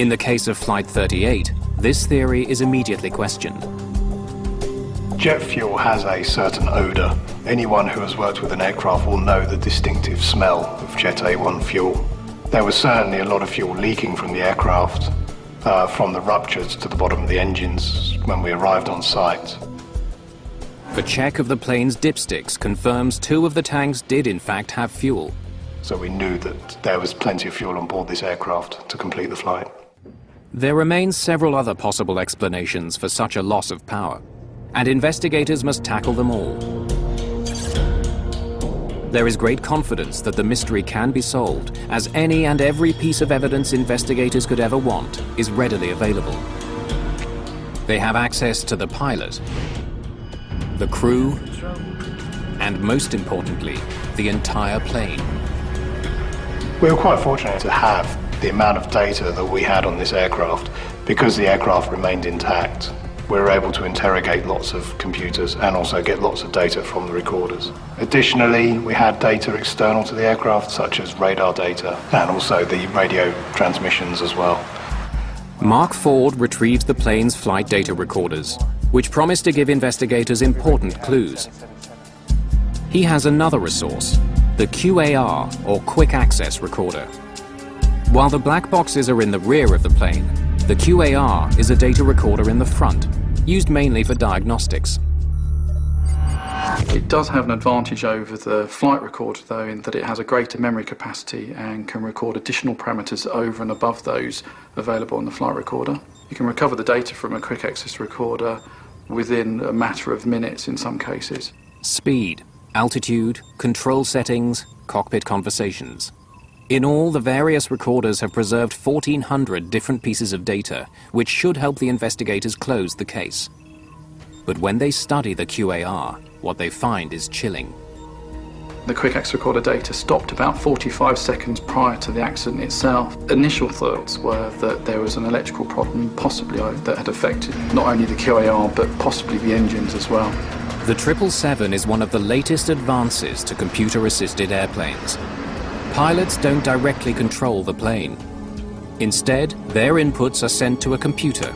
In the case of Flight 38, this theory is immediately questioned. Jet fuel has a certain odour. Anyone who has worked with an aircraft will know the distinctive smell of Jet A1 fuel. There was certainly a lot of fuel leaking from the aircraft, from the ruptures to the bottom of the engines when we arrived on site. A check of the plane's dipsticks confirms 2 of the tanks did in fact have fuel. So we knew that there was plenty of fuel on board this aircraft to complete the flight. There remain several other possible explanations for such a loss of power, and investigators must tackle them all. There is great confidence that the mystery can be solved, as any and every piece of evidence investigators could ever want is readily available. They have access to the pilot, the crew, and most importantly, the entire plane. We were quite fortunate to have the amount of data that we had on this aircraft. Because the aircraft remained intact, we were able to interrogate lots of computers and also get lots of data from the recorders. Additionally, we had data external to the aircraft, such as radar data and also the radio transmissions as well. Mark Ford retrieved the plane's flight data recorders, which promised to give investigators important clues. He has another resource, the QAR, or Quick Access Recorder. While the black boxes are in the rear of the plane, the QAR is a data recorder in the front, used mainly for diagnostics. It does have an advantage over the flight recorder, though, in that it has a greater memory capacity and can record additional parameters over and above those available on the flight recorder. You can recover the data from a Quick Access Recorder within a matter of minutes in some cases. Speed, altitude, control settings, cockpit conversations. In all, the various recorders have preserved 1,400 different pieces of data, which should help the investigators close the case. But when they study the QAR, what they find is chilling. The Quick Access Recorder data stopped about 45 seconds prior to the accident itself. Initial thoughts were that there was an electrical problem, possibly that had affected not only the QAR, but possibly the engines as well. The 777 is one of the latest advances to computer-assisted airplanes. Pilots don't directly control the plane. Instead, their inputs are sent to a computer.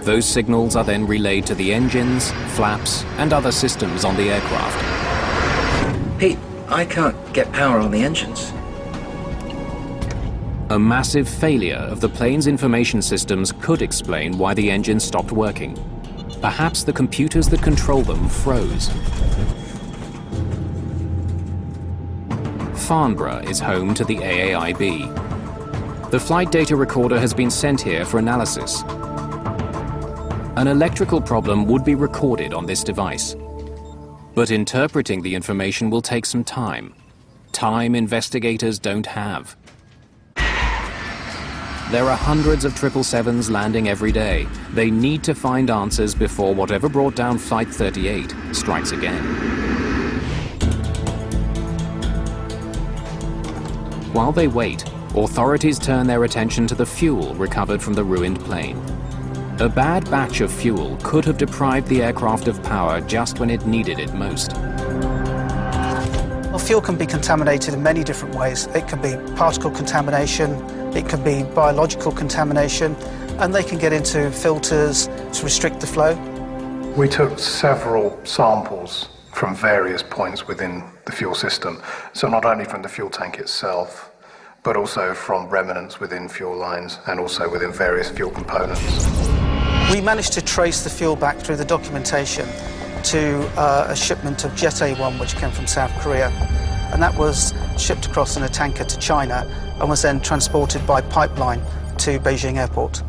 Those signals are then relayed to the engines, flaps, and other systems on the aircraft. Pete, I can't get power on the engines. A massive failure of the plane's information systems could explain why the engine stopped working. Perhaps the computers that control them froze. Farnborough is home to the AAIB. The flight data recorder has been sent here for analysis. An electrical problem would be recorded on this device. But interpreting the information will take some time. Time investigators don't have. There are hundreds of 777s landing every day. They need to find answers before whatever brought down Flight 38 strikes again. While they wait, authorities turn their attention to the fuel recovered from the ruined plane. A bad batch of fuel could have deprived the aircraft of power just when it needed it most. Well, fuel can be contaminated in many different ways. It can be particle contamination, it can be biological contamination, and they can get into filters to restrict the flow. We took several samples from various points within the fuel system. So not only from the fuel tank itself, but also from remnants within fuel lines and also within various fuel components. We managed to trace the fuel back through the documentation to a shipment of Jet A1 which came from South Korea, and that was shipped across in a tanker to China and was then transported by pipeline to Beijing Airport.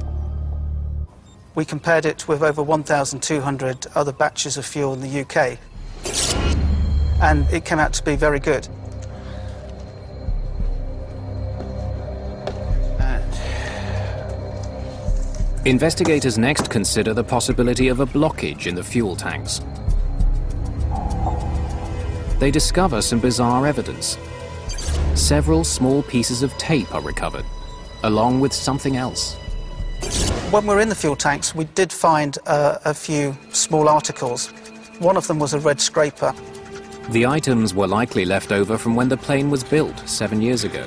We compared it with over 1,200 other batches of fuel in the UK, and it came out to be very good. Investigators next consider the possibility of a blockage in the fuel tanks. They discover some bizarre evidence. Several small pieces of tape are recovered, along with something else. When we were in the fuel tanks, we did find a few small articles. One of them was a red scraper. The items were likely left over from when the plane was built 7 years ago.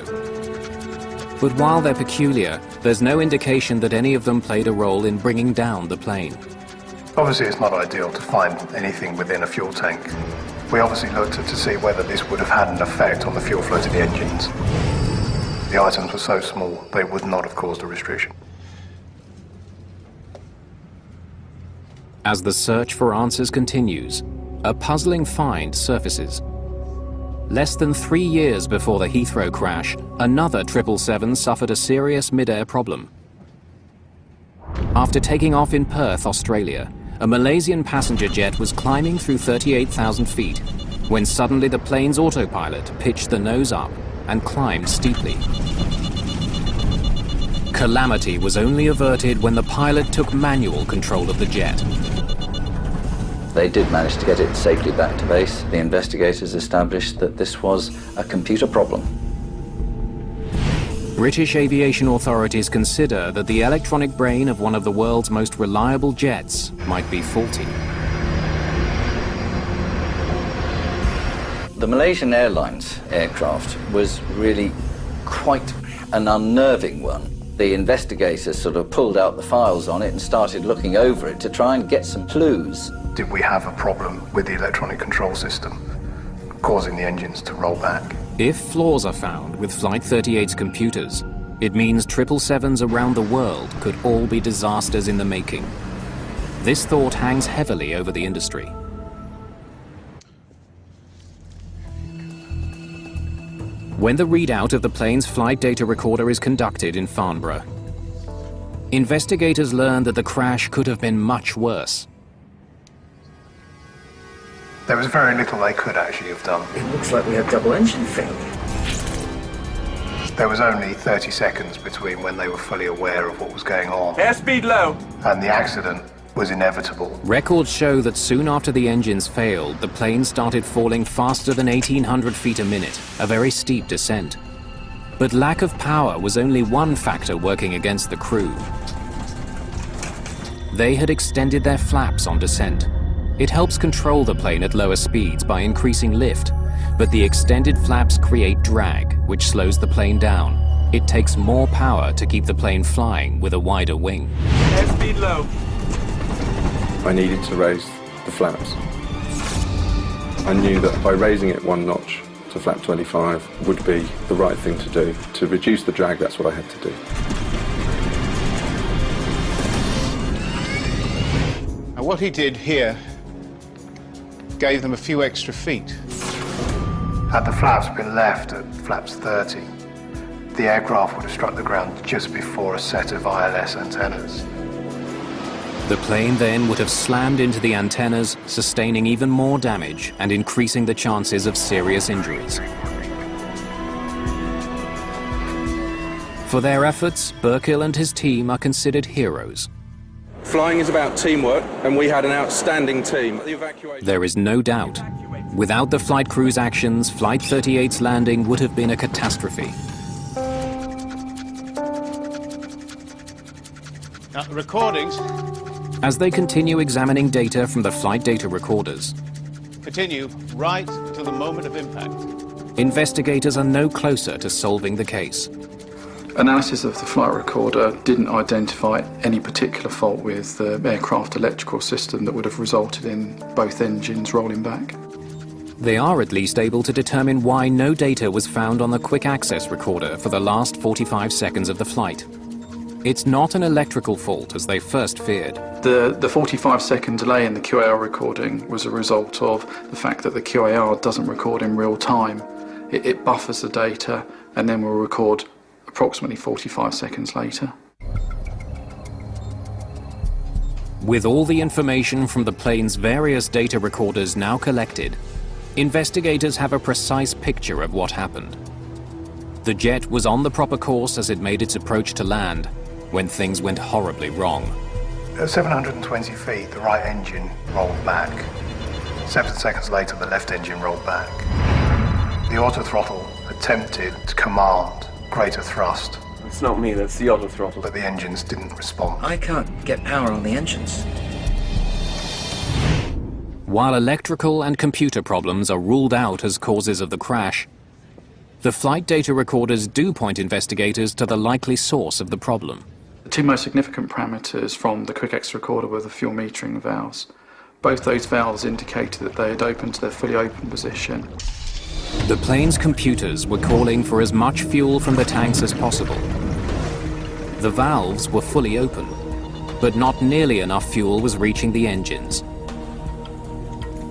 But while they're peculiar, there's no indication that any of them played a role in bringing down the plane. Obviously, it's not ideal to find anything within a fuel tank. We obviously looked to see whether this would have had an effect on the fuel flow to the engines. The items were so small, they would not have caused a restriction. As the search for answers continues, a puzzling find surfaces. Less than 3 years before the Heathrow crash, another 777 suffered a serious mid-air problem. After taking off in Perth, Australia, a Malaysian passenger jet was climbing through 38,000 feet when suddenly the plane's autopilot pitched the nose up and climbed steeply. Calamity was only averted when the pilot took manual control of the jet. They did manage to get it safely back to base. The investigators established that this was a computer problem. British aviation authorities consider that the electronic brain of one of the world's most reliable jets might be faulty. The Malaysian Airlines aircraft was really quite an unnerving one. The investigators sort of pulled out the files on it and started looking over it to try and get some clues. Did we have a problem with the electronic control system, causing the engines to roll back? If flaws are found with Flight 38's computers, it means 777s around the world could all be disasters in the making. This thought hangs heavily over the industry. When the readout of the plane's flight data recorder is conducted in Farnborough, investigators learn that the crash could have been much worse. There was very little they could actually have done. It looks like we have double engine failure. There was only 30 seconds between when they were fully aware of what was going on. Airspeed low. And the accident was inevitable. Records show that soon after the engines failed, the plane started falling faster than 1,800 feet a minute, a very steep descent. But lack of power was only one factor working against the crew. They had extended their flaps on descent. It helps control the plane at lower speeds by increasing lift, but the extended flaps create drag, which slows the plane down. It takes more power to keep the plane flying with a wider wing. Airspeed low. I needed to raise the flaps. I knew that by raising it 1 notch to flap 25 would be the right thing to do. To reduce the drag, that's what I had to do. Now, what he did here gave them a few extra feet. Had the flaps been left at flaps 30, the aircraft would have struck the ground just before a set of ILS antennas. The plane then would have slammed into the antennas, sustaining even more damage and increasing the chances of serious injuries. For their efforts, Burkill and his team are considered heroes. Flying is about teamwork, and we had an outstanding team. There is no doubt. Without the flight crew's actions, Flight 38's landing would have been a catastrophe. Now, the recordings As they continue examining data from the flight data recorders, continue right till the moment of impact. investigators are no closer to solving the case. Analysis of the flight recorder didn't identify any particular fault with the aircraft electrical system that would have resulted in both engines rolling back. They are at least able to determine why no data was found on the quick access recorder for the last 45 seconds of the flight. It's not an electrical fault as they first feared. The 45-second delay in the QAR recording was a result of the fact that the QAR doesn't record in real time. It buffers the data and then will record approximately 45 seconds later. With all the information from the plane's various data recorders now collected, investigators have a precise picture of what happened. The jet was on the proper course as it made its approach to land, when things went horribly wrong. At 720 feet, the right engine rolled back. 7 seconds later, the left engine rolled back. The autothrottle attempted to command greater thrust. It's not me, that's the autothrottle. But the engines didn't respond. I can't get power on the engines. While electrical and computer problems are ruled out as causes of the crash, The flight data recorders do point investigators to the likely source of the problem. The two most significant parameters from the quick exit recorder were the fuel metering valves. Both those valves indicated that they had opened to their fully open position. The plane's computers were calling for as much fuel from the tanks as possible. The valves were fully open, but not nearly enough fuel was reaching the engines.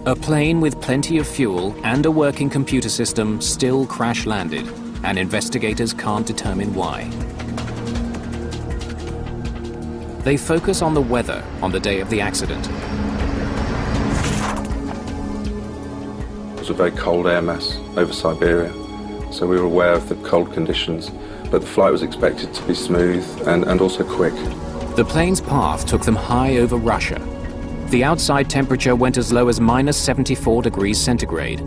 A plane with plenty of fuel and a working computer system still crash-landed, and investigators can't determine why. They focus on the weather on the day of the accident. It was a very cold air mass over Siberia, so we were aware of the cold conditions, but the flight was expected to be smooth and also quick. The plane's path took them high over Russia. The outside temperature went as low as -74 degrees centigrade.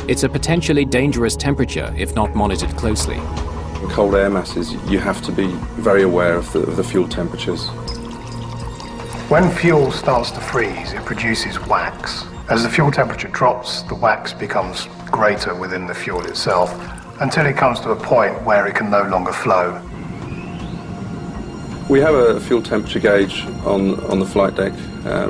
It's a potentially dangerous temperature if not monitored closely. In cold air masses, you have to be very aware of the fuel temperatures. When fuel starts to freeze, it produces wax. As the fuel temperature drops, the wax becomes greater within the fuel itself until it comes to a point where it can no longer flow. We have a fuel temperature gauge on the flight deck,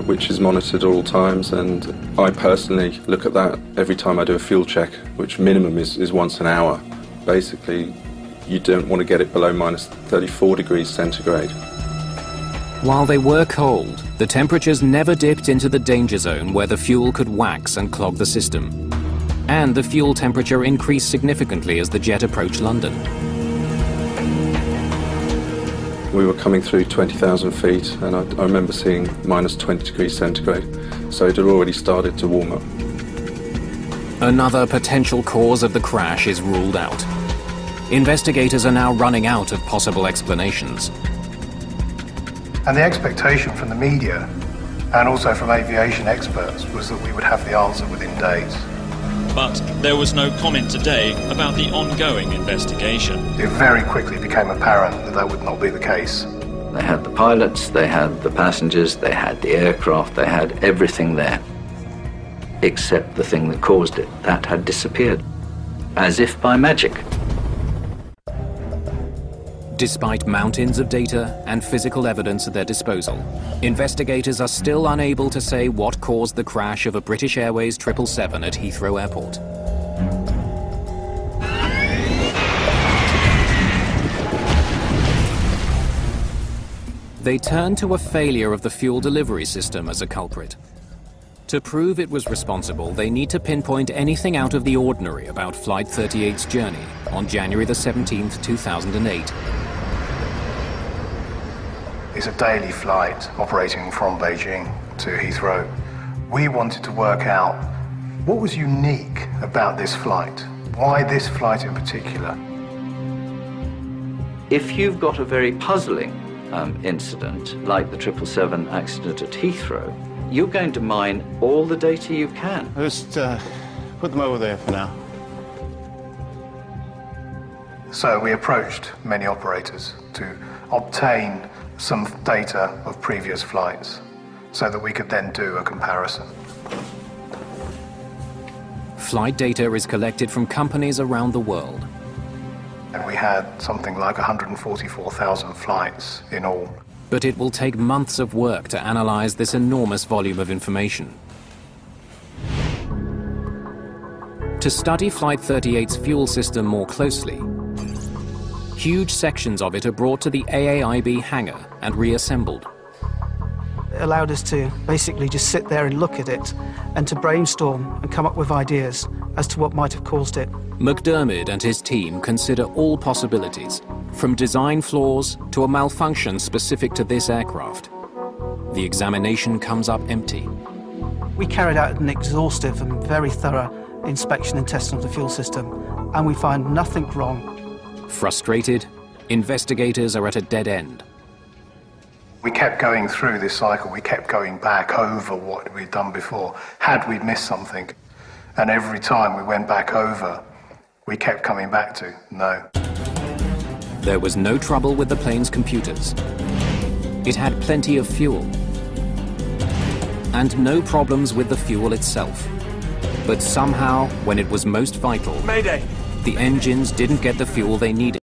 which is monitored at all times, and I personally look at that every time I do a fuel check, which minimum is once an hour. Basically, you don't want to get it below -34 degrees centigrade. While they were cold, the temperatures never dipped into the danger zone where the fuel could wax and clog the system. And the fuel temperature increased significantly as the jet approached London. We were coming through 20,000 feet, and I remember seeing -20 degrees centigrade, so it had already started to warm up. Another potential cause of the crash is ruled out. Investigators are now running out of possible explanations. And the expectation from the media and also from aviation experts was that we would have the answer within days. But there was no comment today about the ongoing investigation. It very quickly became apparent that that would not be the case. They had the pilots, they had the passengers, they had the aircraft, they had everything there. Except the thing that caused it. That had disappeared. As if by magic. Despite mountains of data and physical evidence at their disposal, investigators are still unable to say what caused the crash of a British Airways 777 at Heathrow Airport. They turn to a failure of the fuel delivery system as a culprit. To prove it was responsible, they need to pinpoint anything out of the ordinary about Flight 38's journey on January the 17th, 2008. It's a daily flight operating from Beijing to Heathrow. We wanted to work out what was unique about this flight. Why this flight in particular? If you've got a very puzzling incident, like the 777 accident at Heathrow, you're going to mine all the data you can. Just put them over there for now. So we approached many operators to obtain some data of previous flights so that we could then do a comparison. Flight data is collected from companies around the world. And we had something like 144,000 flights in all. But it will take months of work to analyze this enormous volume of information. To study Flight 38's fuel system more closely, huge sections of it are brought to the AAIB hangar and reassembled. It allowed us to basically just sit there and look at it and to brainstorm and come up with ideas as to what might have caused it. McDermott and his team consider all possibilities, from design flaws to a malfunction specific to this aircraft. The examination comes up empty. We carried out an exhaustive and very thorough inspection and testing of the fuel system, and we find nothing wrong. Frustrated, investigators are at a dead end. We kept going through this cycle, we kept going back over what we'd done before. Had we missed something? And every time we went back over, we kept coming back to no. There was no trouble with the plane's computers. It had plenty of fuel. And no problems with the fuel itself. But somehow, when it was most vital... Mayday! The engines didn't get the fuel they needed.